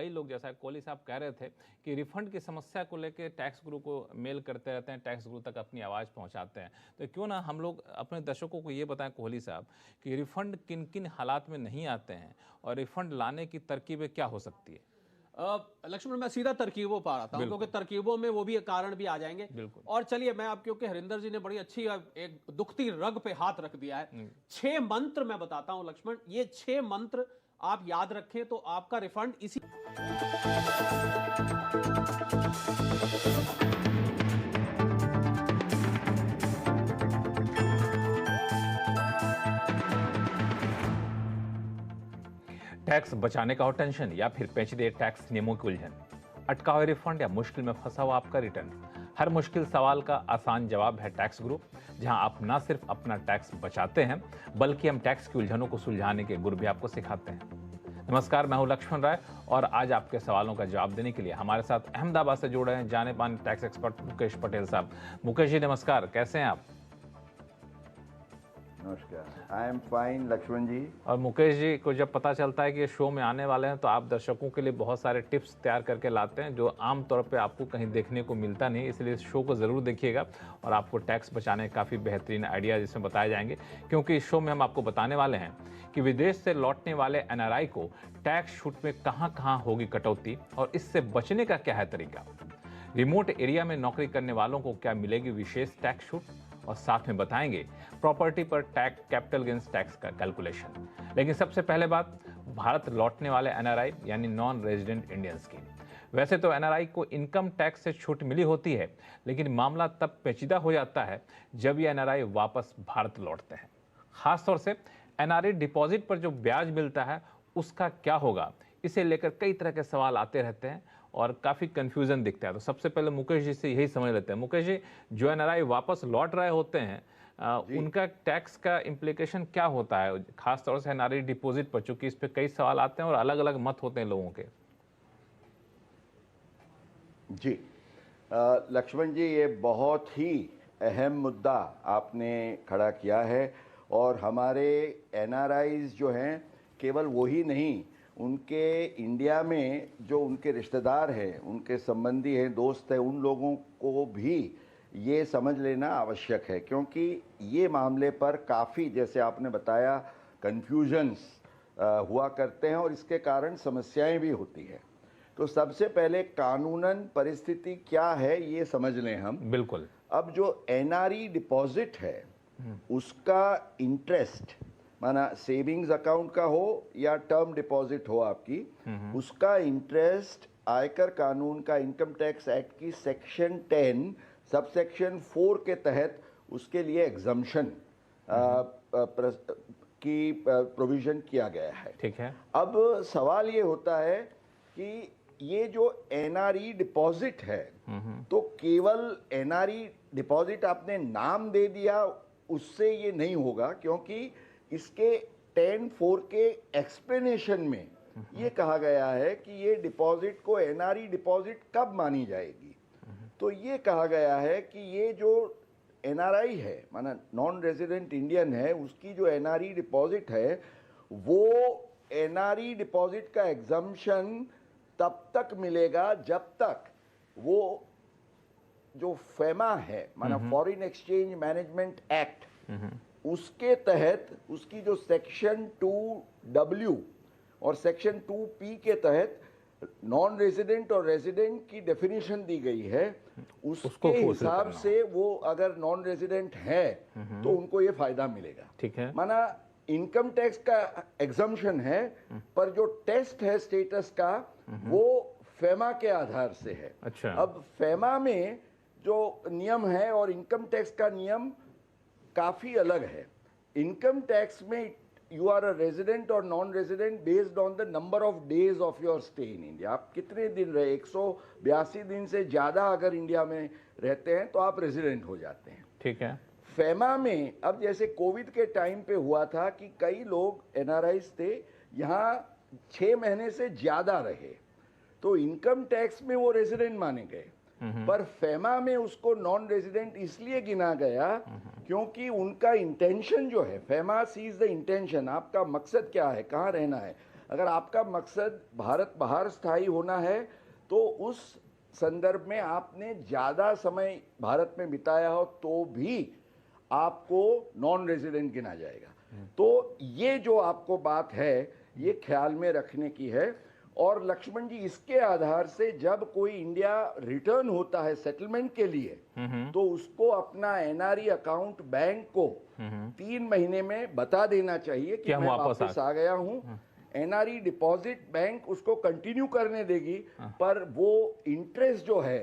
कई लोग, जैसा कोहली साहब कह रहे थे, कि रिफंड की समस्या को लेकर टैक्स गुरु को मेल करते रहते हैं, टैक्स गुरु तक अपनी आवाज़ पहुंचाते हैं। तो क्यों ना हम लोग अपने दर्शकों को ये बताएं कोहली साहब कि रिफंड किन किन हालात में नहीं आते हैं और रिफंड लाने की तरकीबें क्या हो सकती है। लक्ष्मण, मैं सीधा तरकीबों पर आता हूं, क्योंकि तरकीबों में वो भी एक कारण भी आ जाएंगे। और चलिए, मैं आप, क्योंकि हरिंदर जी ने बड़ी अच्छी एक दुखती रग पे हाथ रख दिया है। 6 मंत्र मैं बताता हूं लक्ष्मण, ये 6 मंत्र आप याद रखें तो आपका रिफंड इसी टैक्स बचाने का हो टेंशन या फिर पेचीदे टैक्स नियमों की उलझन, अटका हुआ रिफंड या मुश्किल में फंसा हुआ आपका रिटर्न, हर मुश्किल सवाल का आसान जवाब है टैक्स गुरु, जहां आप न सिर्फ अपना टैक्स बचाते हैं बल्कि हम टैक्स की उलझनों को सुलझाने के गुर भी आपको सिखाते हैं। नमस्कार, मैं हूं लक्ष्मण राय और आज आपके सवालों का जवाब देने के लिए हमारे साथ अहमदाबाद से जुड़े हैं जाने माने टैक्स एक्सपर्ट मुकेश पटेल साहब। मुकेश जी नमस्कार, कैसे हैं आप? नमस्कार, आई एम फाइन लक्ष्मण जी। और मुकेश जी को जब पता चलता है कि ये शो में आने वाले हैं तो आप दर्शकों के लिए बहुत सारे टिप्स तैयार करके लाते हैं जो आमतौर पे आपको कहीं देखने को मिलता नहीं, इसलिए इस शो को ज़रूर देखिएगा और आपको टैक्स बचाने के काफ़ी बेहतरीन आइडियाज इसमें बताए जाएंगे। क्योंकि इस शो में हम आपको बताने वाले हैं कि विदेश से लौटने वाले एनआरआई को टैक्स छूट में कहाँ कहाँ होगी कटौती और इससे बचने का क्या है तरीका, रिमोट एरिया में नौकरी करने वालों को क्या मिलेगी विशेष टैक्स छूट, और साथ में बताएंगे प्रॉपर्टी पर टैक्स कैपिटल गेन्स टैक्स का कैलकुलेशन। लेकिन सबसे पहले बात भारत लौटने वाले एनआरआई यानी नॉन रेजिडेंट इंडियंस की। वैसे तो एनआरआई को इनकम टैक्स से छूट मिली होती है, लेकिन मामला तब पेचीदा हो जाता है जब ये एनआरआई वापस भारत लौटते हैं। खासतौर से एनआरआई डिपॉजिट पर जो ब्याज मिलता है उसका क्या होगा, इसे लेकर कई तरह के सवाल आते रहते हैं और काफ़ी कंफ्यूजन दिखता है। तो सबसे पहले मुकेश जी से यही समझ लेते हैं। मुकेश जी, जो एनआरआई वापस लौट रहे होते हैं उनका टैक्स का इम्प्लीकेशन क्या होता है, खासतौर से एनआरआई डिपॉजिट पर, चूंकि इस पर कई सवाल आते हैं और अलग अलग मत होते हैं लोगों के। जी लक्ष्मण जी, ये बहुत ही अहम मुद्दा आपने खड़ा किया है और हमारे एनआरआईज जो हैं, केवल वही नहीं, उनके इंडिया में जो उनके रिश्तेदार हैं, उनके संबंधी हैं, दोस्त हैं, उन लोगों को भी ये समझ लेना आवश्यक है, क्योंकि ये मामले पर काफ़ी, जैसे आपने बताया, कन्फ्यूजन्स हुआ करते हैं और इसके कारण समस्याएं भी होती हैं। तो सबसे पहले कानूनन परिस्थिति क्या है ये समझ लें हम। बिल्कुल। अब जो एनआरई डिपॉजिट है उसका इंटरेस्ट, माना सेविंग्स अकाउंट का हो या टर्म डिपॉजिट हो आपकी, उसका इंटरेस्ट आयकर कानून का इनकम टैक्स एक्ट की सेक्शन 10 सबसेक्शन 4 के तहत उसके लिए एग्जम्पशन की प्रोविजन किया गया है। ठीक है। अब सवाल ये होता है कि ये जो एनआरई डिपॉजिट है, तो केवल एनआरई डिपॉजिट आपने नाम दे दिया उससे ये नहीं होगा, क्योंकि इसके 10(4) के एक्सप्लेनेशन में ये कहा गया है कि ये डिपॉजिट को एनआरई डिपॉजिट कब मानी जाएगी। तो ये कहा गया है कि ये जो एनआरआई है, माना नॉन रेजिडेंट इंडियन है, उसकी जो एनआरई डिपॉजिट है वो एनआरई डिपॉजिट का एग्जम्पशन तब तक मिलेगा जब तक वो जो फेमा है, माना फॉरेन एक्सचेंज मैनेजमेंट एक्ट, उसके तहत उसकी जो सेक्शन 2W और सेक्शन 2P के तहत नॉन रेजिडेंट और रेजिडेंट की डेफिनेशन दी गई है, उसके हिसाब से वो अगर नॉन रेजिडेंट है तो उनको ये फायदा मिलेगा। ठीक है। माना इनकम टैक्स का एग्जम्पशन है, पर जो टेस्ट है स्टेटस का वो फेमा के आधार से है। अच्छा। अब फेमा में जो नियम है और इनकम टैक्स का नियम काफी अलग है। इनकम टैक्स में यू आर अ रेजिडेंट और non resident based on the number of days of your stay in India. आप कितने दिन रहे, 182 दिन से ज्यादा अगर इंडिया में रहते हैं तो आप रेजिडेंट हो जाते हैं। ठीक है। फेमा में अब जैसे कोविड के टाइम पे हुआ था कि कई लोग एनआरआईज थे, यहाँ 6 महीने से ज्यादा रहे, तो इनकम टैक्स में वो रेजिडेंट माने गए, पर फेमा में उसको नॉन रेजिडेंट इसलिए गिना गया क्योंकि उनका इंटेंशन जो है, फेमा सीज द इंटेंशन, आपका मकसद क्या है, कहाँ रहना है। अगर आपका मकसद भारत बाहर स्थायी होना है तो उस संदर्भ में आपने ज़्यादा समय भारत में बिताया हो तो भी आपको नॉन रेजिडेंट गिना जाएगा। तो ये जो आपको बात है ये ख्याल में रखने की है। और लक्ष्मण जी, इसके आधार से जब कोई इंडिया रिटर्न होता है सेटलमेंट के लिए तो उसको अपना एनआरई अकाउंट बैंक को 3 महीने में बता देना चाहिए कि मैं वापस आ गया हूं। एनआरई डिपॉजिट बैंक उसको कंटिन्यू करने देगी, पर वो इंटरेस्ट जो है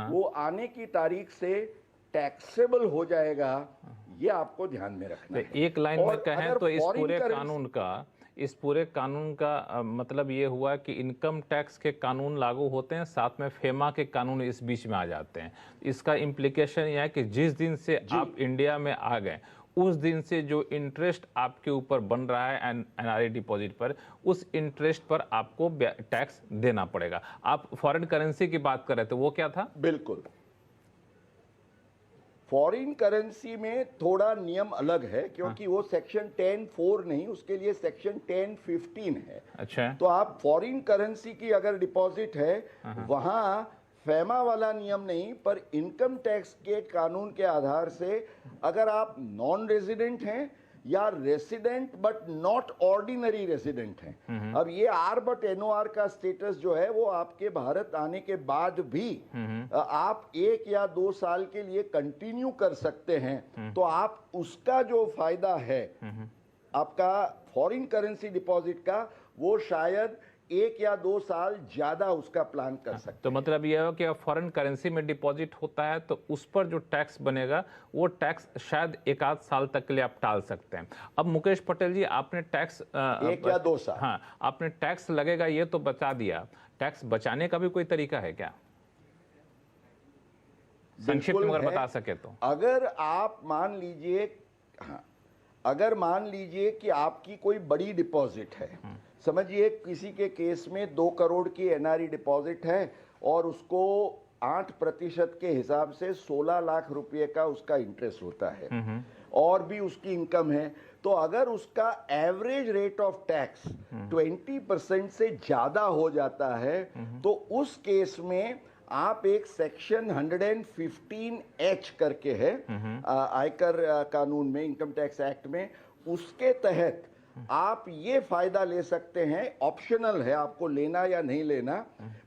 वो आने की तारीख से टैक्सेबल हो जाएगा। ये आपको ध्यान में रखना है। एक लाइन में कहें तो इस पूरे कानून का मतलब ये हुआ कि इनकम टैक्स के कानून लागू होते हैं, साथ में फेमा के कानून इस बीच में आ जाते हैं। इसका इम्प्लीकेशन यह है कि जिस दिन से आप इंडिया में आ गए उस दिन से जो इंटरेस्ट आपके ऊपर बन रहा है एनआरई डिपॉजिट पर, उस इंटरेस्ट पर आपको टैक्स देना पड़ेगा। आप फॉरेन करेंसी की बात कर रहे थे, वो क्या था? बिल्कुल, फॉरेन करेंसी में थोड़ा नियम अलग है क्योंकि वो सेक्शन 10(4) नहीं, उसके लिए सेक्शन 10(15) है। अच्छा, तो आप फॉरेन करेंसी की अगर डिपॉजिट है वहां फेमा वाला नियम नहीं, पर इनकम टैक्स के कानून के आधार से अगर आप नॉन रेजिडेंट हैं या resident but not ordinary resident हैं, अब ये आर बट एनओआर का स्टेटस जो है वो आपके भारत आने के बाद भी आप 1 या 2 साल के लिए कंटिन्यू कर सकते हैं। तो आप उसका जो फायदा है आपका फॉरेन करेंसी डिपॉजिट का, वो शायद 1 या 2 साल ज्यादा उसका प्लान कर सकते हैं। तो मतलब यह है कि फॉरेन करेंसी में डिपॉजिट होता है तो उस पर जो टैक्स बनेगा वो टैक्स शायद 1 आध साल तक के लिए आप टाल सकते हैं। अब मुकेश पटेल जी, आपने टैक्स 1 या 2 साल, हाँ, आपने टैक्स लगेगा ये तो बता दिया, टैक्स बचाने का भी कोई तरीका है क्या? संक्षिप्त में अगर बता सके तो। अगर आप मान लीजिए, हाँ, अगर मान लीजिए कि आपकी कोई बड़ी डिपॉजिट है, समझिए किसी के केस में 2 करोड़ की एनआरई डिपॉजिट है और उसको 8% के हिसाब से 16 लाख रुपए का उसका इंटरेस्ट होता है और भी उसकी इनकम है, तो अगर उसका एवरेज रेट ऑफ टैक्स 20% से ज्यादा हो जाता है तो उस केस में आप एक सेक्शन 115H करके है आयकर कानून में, इनकम टैक्स एक्ट में, उसके तहत आप ये फायदा ले सकते हैं। ऑप्शनल है आपको लेना या नहीं लेना,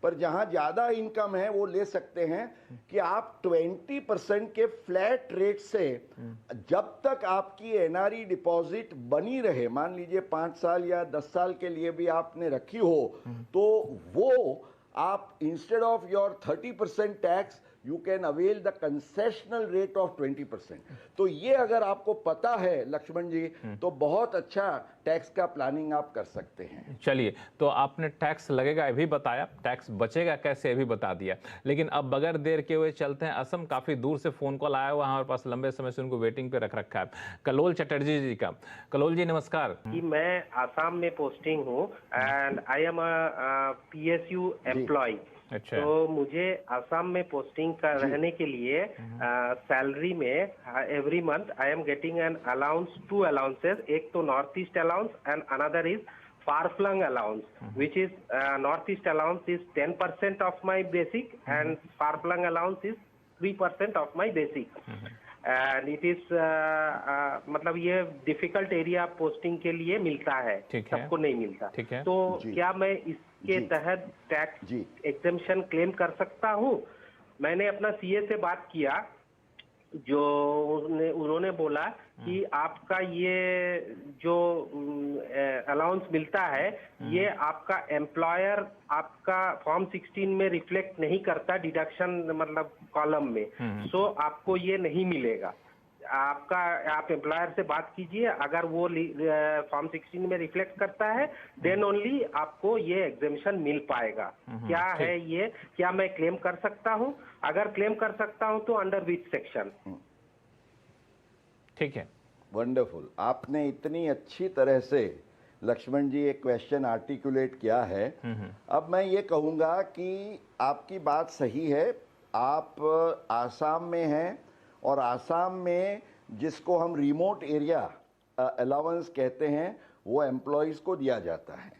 पर जहां ज्यादा इनकम है वो ले सकते हैं कि आप 20% के फ्लैट रेट से जब तक आपकी एनआरई डिपॉजिट बनी रहे, मान लीजिए 5 साल या 10 साल के लिए भी आपने रखी हो, तो वो आप instead of your 30% tax you can avail the concessional rate of 20%। तो ये अगर आपको पता है लक्ष्मण जी तो बहुत अच्छा टैक्स का प्लानिंग आप कर सकते हैं। चलिए, तो आपने टैक्स लगेगा ये भी बताया, टैक्स बचेगा कैसे ये भी बता दिया, लेकिन अब बगैर देर के हुए चलते हैं असम। काफी दूर से फोन कॉल आया हुआ हमारे पास, लंबे समय से उनको वेटिंग पे रख रखा है, कलोल चटर्जी जी का। कलोल जी नमस्कार। कि मैं आसाम में पोस्टिंग हूँ and I am PSU employ. अच्छा, तो मुझे आसाम में पोस्टिंग का रहने के लिए सैलरी में every month I am getting an allowance, 2 allowances, एक तो north east allowance and another is far flung allowance, which is north east allowance is 10% of my basic and far flung allowance is 3% of my basic. And it is मतलब ये difficult area posting के लिए मिलता है, सबको नहीं मिलता। तो क्या मैं इसके तहत टैक्स एग्जेम्पशन क्लेम कर सकता हूँ? मैंने अपना CA से बात किया, जो उन्होंने बोला कि आपका ये जो अलाउंस मिलता है ये आपका एम्प्लॉयर आपका फॉर्म 16 में रिफ्लेक्ट नहीं करता डिडक्शन मतलब कॉलम में, सो आपको ये नहीं मिलेगा। आपका आप एम्प्लॉयर से बात कीजिए, अगर वो फॉर्म 16 में रिफ्लेक्ट करता है देन ओनली आपको ये एग्जेम्पशन मिल पाएगा। क्या है ये, क्या मैं क्लेम कर सकता हूँ? अगर क्लेम कर सकता हूँ तो अंडर विच सेक्शन? ठीक है, वंडरफुल। आपने इतनी अच्छी तरह से लक्ष्मण जी एक क्वेश्चन आर्टिकुलेट किया है। अब मैं ये कहूँगा कि आपकी बात सही है, आप आसाम में हैं और आसाम में जिसको हम रिमोट एरिया अलाउंस कहते हैं वो एम्प्लॉयज़ को दिया जाता है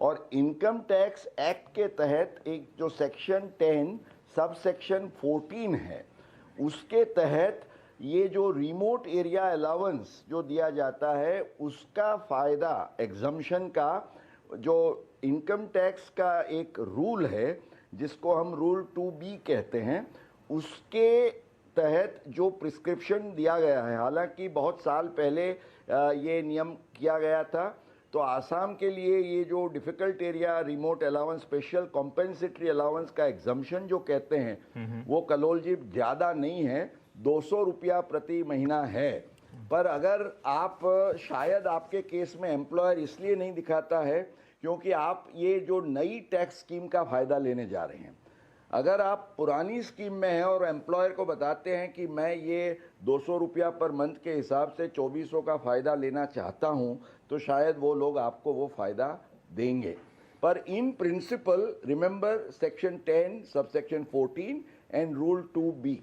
और इनकम टैक्स एक्ट के तहत एक जो सेक्शन 10 सब सेक्शन 14 है, उसके तहत ये जो रिमोट एरिया अलाउंस जो दिया जाता है उसका फ़ायदा एग्जम्पशन का जो इनकम टैक्स का एक रूल है जिसको हम रूल 2B कहते हैं, उसके तहत जो प्रिस्क्रिप्शन दिया गया है, हालांकि बहुत साल पहले ये नियम किया गया था, तो आसाम के लिए ये जो difficult area remote allowance special compensatory allowance का एग्जम्पशन जो कहते हैं वो कलोल जी ज़्यादा नहीं है, 200 रुपया प्रति महीना है। पर अगर आप शायद आपके केस में एम्प्लॉयर इसलिए नहीं दिखाता है क्योंकि आप ये जो नई टैक्स स्कीम का फ़ायदा लेने जा रहे हैं। अगर आप पुरानी स्कीम में हैं और एम्प्लॉयर को बताते हैं कि मैं ये 200 रुपया पर मंथ के हिसाब से 2400 का फ़ायदा लेना चाहता हूं, तो शायद वो लोग आपको वो फ़ायदा देंगे। पर in principle remember section 10 sub section 14 and rule 2B।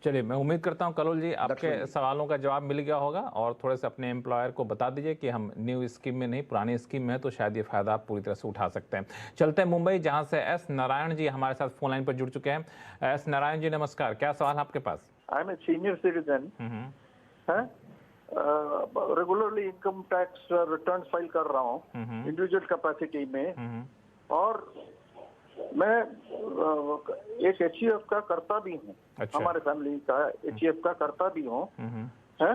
चलिए, मैं उम्मीद करता हूं कलोल जी आपके सवालों का जवाब मिल गया होगा और थोड़े से अपने एम्प्लॉयर को बता दीजिए कि हम न्यू स्कीम में नहीं पुरानी स्कीम में है, तो शायद ये फायदा आप पूरी तरह से उठा सकते हैं। चलते हैं मुंबई, जहां से एस नारायण जी हमारे साथ फोन लाइन पर जुड़ चुके हैं। एस नारायण जी नमस्कार, क्या सवाल है आपके पास? I am a senior citizen, regularly income tax return file कर रहा हूँ इंडिविजुअल कैपेसिटी में, और मैं एक HUF का करता भी हूँ। अच्छा। हमारे फैमिली का HUF का करता भी हूँ है।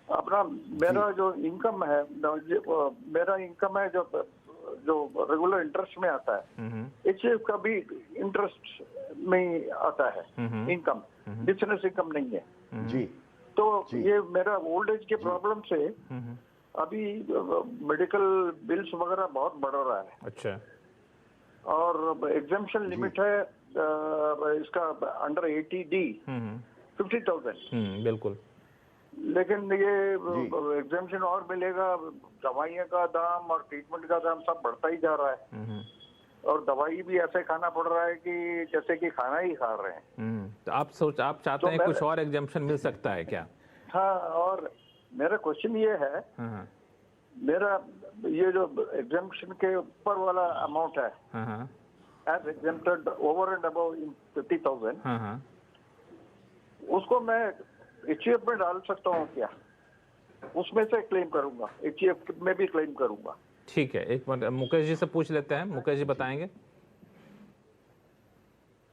अपना मेरा जो इनकम है, मेरा इनकम है जो रेगुलर इंटरेस्ट में आता है, HUF का भी इंटरेस्ट में आता है इनकम, बिजनेस इनकम नहीं है जी। तो ये मेरा ओल्ड एज के प्रॉब्लम से अभी मेडिकल बिल्स वगैरह बहुत बढ़ रहा है। अच्छा। और एग्जाम्पशन लिमिट है इसका अंडर 80D 50,000। बिल्कुल। लेकिन ये एग्जाम्पशन और मिलेगा, दवाइयों का दाम और ट्रीटमेंट का दाम सब बढ़ता ही जा रहा है, और दवाई भी ऐसे खाना पड़ रहा है कि जैसे कि खाना ही खा रहे हैं। तो आप चाहते हैं कुछ और एग्जम्पशन मिल सकता है क्या? हाँ, और मेरा क्वेश्चन ये है, मेरा ये जो एग्जाम्पशन के ऊपर वाला अमाउंट है as exempted over and above 50,000, उसको मैं HUF में डाल सकता हूँ क्या? उसमें से क्लेम करूंगा, HUF में भी क्लेम करूंगा। ठीक है, एक मिनट मुकेश जी से पूछ लेते हैं, मुकेश जी बताएंगे।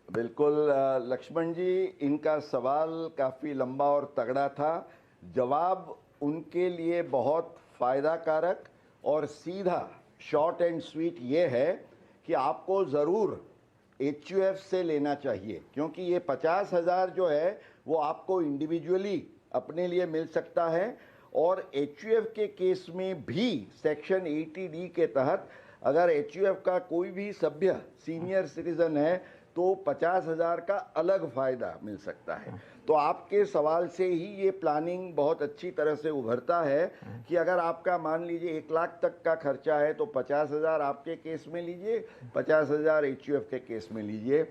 बिल्कुल लक्ष्मण जी, इनका सवाल काफ़ी लंबा और तगड़ा था। जवाब उनके लिए बहुत फ़ायदा कारक और सीधा शॉर्ट एंड स्वीट ये है कि आपको ज़रूर HUF से लेना चाहिए, क्योंकि ये 50,000 जो है वो आपको इंडिविजुअली अपने लिए मिल सकता है, और HUF के केस में भी सेक्शन 80D के तहत अगर HUF का कोई भी सभ्य सीनियर सिटीजन है तो 50,000 का अलग फ़ायदा मिल सकता है। तो आपके सवाल से ही ये प्लानिंग बहुत अच्छी तरह से उभरता है कि अगर आपका मान लीजिए 1 लाख तक का खर्चा है तो 50,000 आपके केस में लीजिए, 50,000 HUF के केस में लीजिए।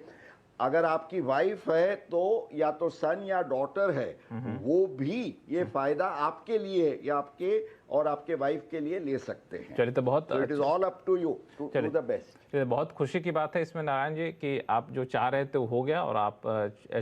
अगर आपकी वाइफ है तो या तो सन या डॉटर है, वो भी ये फायदा आपके लिए या आपके और आपके वाइफ के लिए ले सकते हैं। चलिए, तो बहुत it is all up to you to do the best. बहुत खुशी की बात है इसमें नारायण जी कि आप जो चाह रहे थे वो हो गया और आप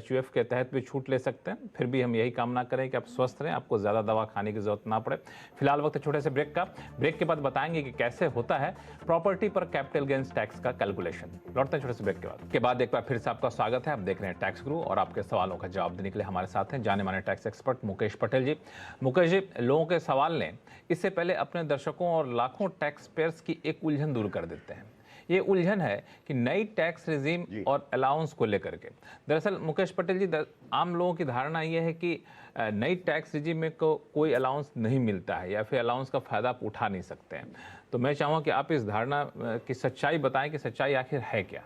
HUF के तहत भी छूट ले सकते हैं। फिर भी हम यही कामना करें कि आप स्वस्थ रहें, आपको ज़्यादा दवा खाने की जरूरत ना पड़े। फिलहाल वक्त छोटे से ब्रेक का। ब्रेक के बाद बताएंगे कि कैसे होता है प्रॉपर्टी पर कैपिटल गेन्स टैक्स का कैलकुलेशन। लौटते हैं छोटे से ब्रेक के बाद एक बार फिर से आपका स्वागत है। आप देख रहे हैं टैक्स गुरु और आपके सवालों का जवाब देने के लिए हमारे साथ हैं जाने माने टैक्स एक्सपर्ट मुकेश पटेल जी। मुकेश जी, लोगों के सवाल ने इससे पहले अपने दर्शकों और लाखों टैक्स पेयर्स की एक उलझन दूर कर देते हैं। ये उलझन है कि नई टैक्स रिजीम और अलाउंस को लेकर के। दरअसल मुकेश पटेल जी, आम लोगों की धारणा ये है कि नई टैक्स रिजीम में कोई अलाउंस नहीं मिलता है या फिर अलाउंस का फायदा आप उठा नहीं सकते हैं। तो मैं चाहूँगा कि आप इस धारणा की सच्चाई बताएं कि सच्चाई आखिर है क्या।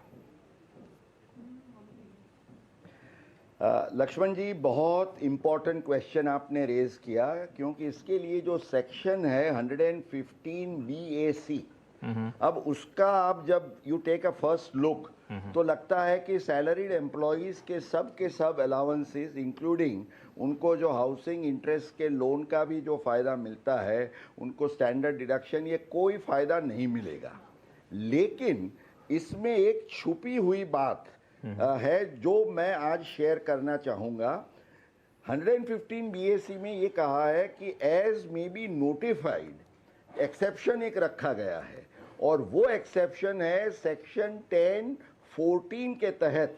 लक्ष्मण जी, बहुत इम्पोर्टेंट क्वेश्चन आपने रेज किया, क्योंकि इसके लिए जो सेक्शन है 115 BAC, अब उसका आप जब you take a first look तो लगता है कि सैलरीड एम्प्लॉयज़ के सब अलाउंसेस इंक्लूडिंग उनको जो हाउसिंग इंटरेस्ट के लोन का भी जो फ़ायदा मिलता है, उनको स्टैंडर्ड डिडक्शन, ये कोई फ़ायदा नहीं मिलेगा। लेकिन इसमें एक छुपी हुई बात है जो मैं आज शेयर करना चाहूँगा। 115 BAC में ये कहा है कि as may be notified exception एक रखा गया है, और वो एक्सेप्शन है सेक्शन 10(14) के तहत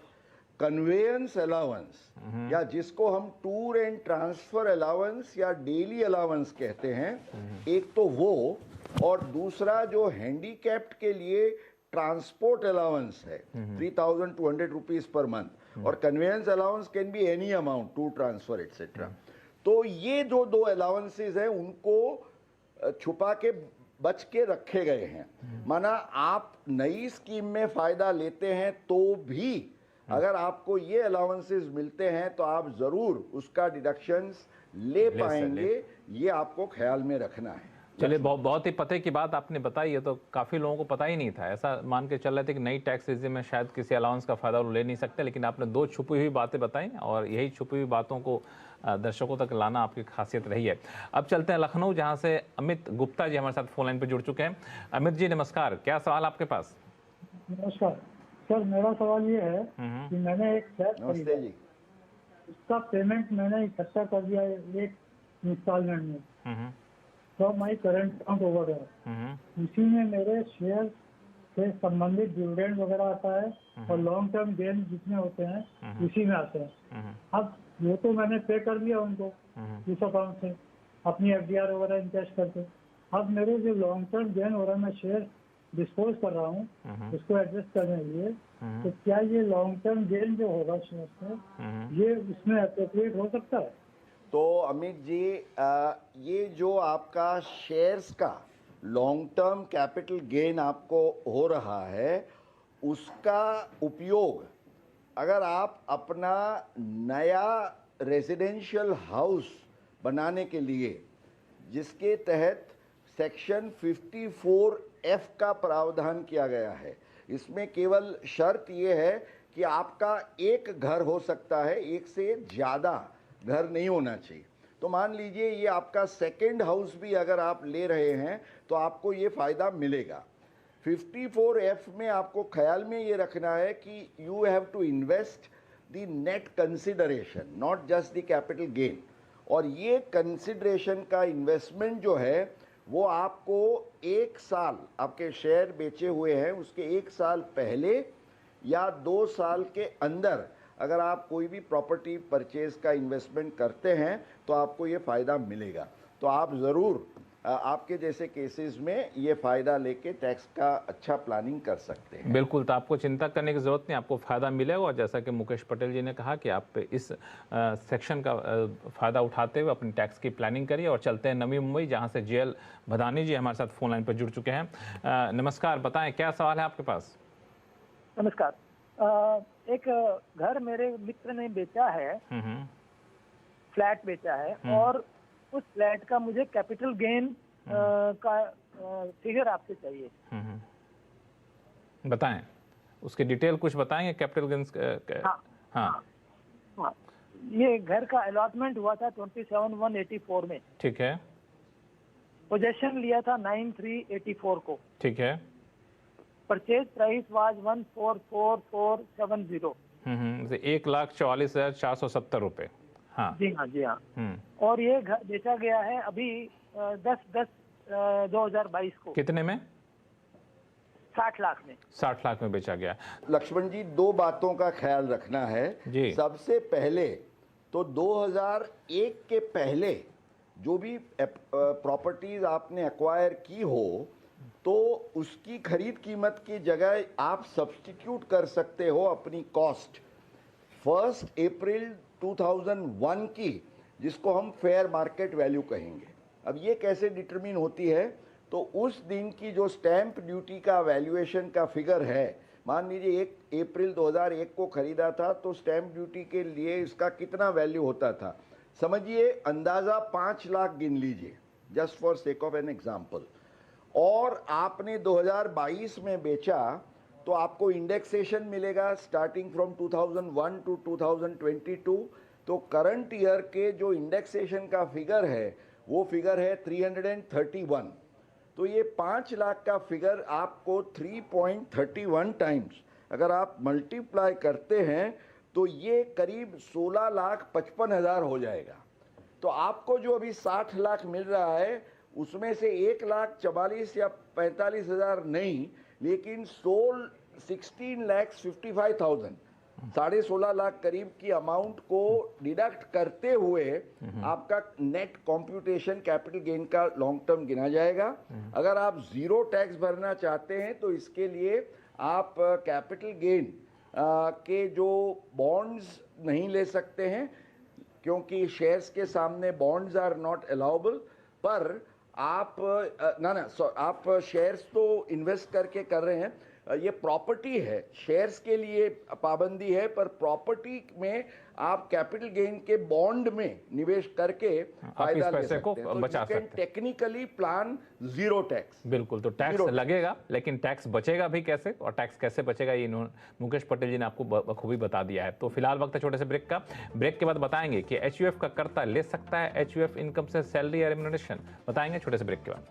कन्वेयंस अलाउंस, या जिसको हम टूर एंड ट्रांसफर अलाउंस या डेली अलाउंस कहते हैं। एक तो वो, और दूसरा जो हैंडीकैप्ड के लिए ट्रांसपोर्ट अलाउंस है 3,200 रुपीज पर मंथ, और conveyance allowance can be any amount, to transfer etcetera. तो ये जो दो अलाउंसेस हैं उनको छुपा के बच के रखे गए हैं। माना आप नई स्कीम में फायदा लेते हैं तो भी अगर आपको ये अलाउंसेस मिलते हैं तो आप जरूर उसका डिडक्शंस ले पाएंगे, ये आपको ख्याल में रखना है। चलिए, बहुत ही पते की बात आपने बताई है, तो काफ़ी लोगों को पता ही नहीं था। ऐसा मान के चल रहे थे कि नई टैक्स रेजिम में शायद किसी अलाउंस का फ़ायदा वो ले नहीं सकते, लेकिन आपने दो छुपी हुई बातें बताई और यही छुपी हुई बातों को दर्शकों तक लाना आपकी खासियत रही है। अब चलते हैं लखनऊ, जहां से अमित गुप्ता जी हमारे साथ फोन लाइन पर जुड़ चुके हैं। अमित जी नमस्कार, क्या सवाल आपके पास? नमस्कार सर, मेरा सवाल ये है कि मैंने एक फ्लैट खरीदा, उसका पेमेंट मैंने इकट्ठा कर दिया एक इंस्टॉलमेंट में, तो माई करंट अकाउंट ओवर है, उसी में मेरे शेयर से संबंधित डिविडेंड वगैरह आता है और लॉन्ग टर्म गेन जितने होते हैं उसी में आते हैं। अब वो तो मैंने पे कर दिया उनको इस अकाउंट से अपनी FDR वगैरह इनकैश करके। अब मेरे जो लॉन्ग टर्म गेन हो रहा है, मैं शेयर डिस्पोज कर रहा हूँ उसको एडजस्ट करने के लिए, तो क्या ये लॉन्ग टर्म गेन जो होगा शेयर से ये उसमें एप्रोप्रिएट हो सकता है? तो अमित जी, ये जो आपका शेयर्स का लॉन्ग टर्म कैपिटल गेन आपको हो रहा है, उसका उपयोग अगर आप अपना नया रेजिडेंशियल हाउस बनाने के लिए, जिसके तहत सेक्शन 54F का प्रावधान किया गया है, इसमें केवल शर्त ये है कि आपका एक घर हो सकता है, एक से ज़्यादा घर नहीं होना चाहिए। तो मान लीजिए ये आपका सेकंड हाउस भी अगर आप ले रहे हैं तो आपको ये फ़ायदा मिलेगा। 54F में आपको ख्याल में ये रखना है कि you have to invest the net consideration, not just the capital gain. और ये कंसिडरेशन का इन्वेस्टमेंट जो है वो आपको 1 साल, आपके शेयर बेचे हुए हैं उसके 1 साल पहले या 2 साल के अंदर अगर आप कोई भी प्रॉपर्टी परचेज का इन्वेस्टमेंट करते हैं तो आपको ये फ़ायदा मिलेगा। तो आप ज़रूर आपके जैसे केसेस में ये फ़ायदा लेके टैक्स का अच्छा प्लानिंग कर सकते हैं। बिल्कुल, तो आपको चिंता करने की ज़रूरत नहीं, आपको फ़ायदा मिलेगा। और जैसा कि मुकेश पटेल जी ने कहा कि आप इस सेक्शन का फ़ायदा उठाते हुए अपनी टैक्स की प्लानिंग करिए। और चलते हैं नवी मुंबई, जहां से JL भदानी जी हमारे साथ फ़ोन लाइन पर जुड़ चुके हैं। नमस्कार, बताएं क्या सवाल है आपके पास? नमस्कार। एक घर मेरे मित्र ने बेचा है, फ्लैट बेचा है, और उस फ्लैट का मुझे कैपिटल गेन का फिगर आपसे चाहिए। बताएं, उसकी डिटेल कुछ बताएंगे कैपिटल गेन्स? हाँ, ये घर का अलॉटमेंट हुआ था 27/1/84 में। ठीक है। पोजेशन लिया था 9/3/84 को। ठीक है। Purchase price was 1,44,470। 1,44,470 रुपए। हाँ जी हाँ जी हाँ। और ये घर बेचा गया है अभी 10/10/2022 को। कितने में? 60 लाख में। 60 लाख में बेचा गया। लक्ष्मण जी, 2 बातों का ख्याल रखना है जी। सबसे पहले तो 2001 के पहले जो भी प्रॉपर्टीज आपने एक्वायर की हो तो उसकी खरीद कीमत की जगह आप सब्स्टिट्यूट कर सकते हो अपनी कॉस्ट 1 अप्रैल 2001 की, जिसको हम फेयर मार्केट वैल्यू कहेंगे। अब ये कैसे डिटरमिन होती है? तो उस दिन की जो स्टैंप ड्यूटी का वैल्यूएशन का फिगर है, मान लीजिए 1 अप्रैल 2001 को खरीदा था तो स्टैंप ड्यूटी के लिए इसका कितना वैल्यू होता था, समझिए अंदाज़ा 5 लाख गिन लीजिए, just for sake of an example. और आपने 2022 में बेचा तो आपको इंडेक्सेशन मिलेगा स्टार्टिंग फ्रॉम 2001 टू 2022। तो करंट ईयर के जो इंडेक्सेशन का फिगर है वो फिगर है 331। तो ये 5 लाख का फिगर आपको 3.31 टाइम्स अगर आप मल्टीप्लाई करते हैं तो ये करीब 16,55,000 हो जाएगा। तो आपको जो अभी 60 लाख मिल रहा है उसमें से 1,44,000 या 45,000 नहीं, लेकिन 16,55,000 16.5 लाख करीब की अमाउंट को डिडक्ट करते हुए आपका नेट कॉम्प्यूटेशन कैपिटल गेन का लॉन्ग टर्म गिना जाएगा। अगर आप जीरो टैक्स भरना चाहते हैं तो इसके लिए आप कैपिटल गेन के जो बॉन्ड्स नहीं ले सकते हैं क्योंकि शेयर्स के सामने बॉन्ड्स आर नॉट अलाउबल, पर आप आप शेयर्स तो इन्वेस्ट करके कर रहे हैं, ये प्रॉपर्टी है, शेयर्स के लिए पाबंदी है, पर प्रॉपर्टी में आप कैपिटल गेन के बॉन्ड में निवेश करके फायदा ले सकते हैं, तो बचा सकते हैं। Technically plan zero tax. बिल्कुल, तो टैक्स लगेगा लेकिन टैक्स बचेगा भी कैसे, और टैक्स कैसे बचेगा ये मुकेश पटेल जी ने आपको बखूबी बता दिया है। तो फिलहाल वक्त है छोटे से ब्रेक का। ब्रेक के बाद बताएंगे कि एचयूएफ का कर्ता ले सकता है एचयूएफ इनकम से सैलरी या रेम्युनरेशन, बताएंगे छोटे से ब्रेक के बाद।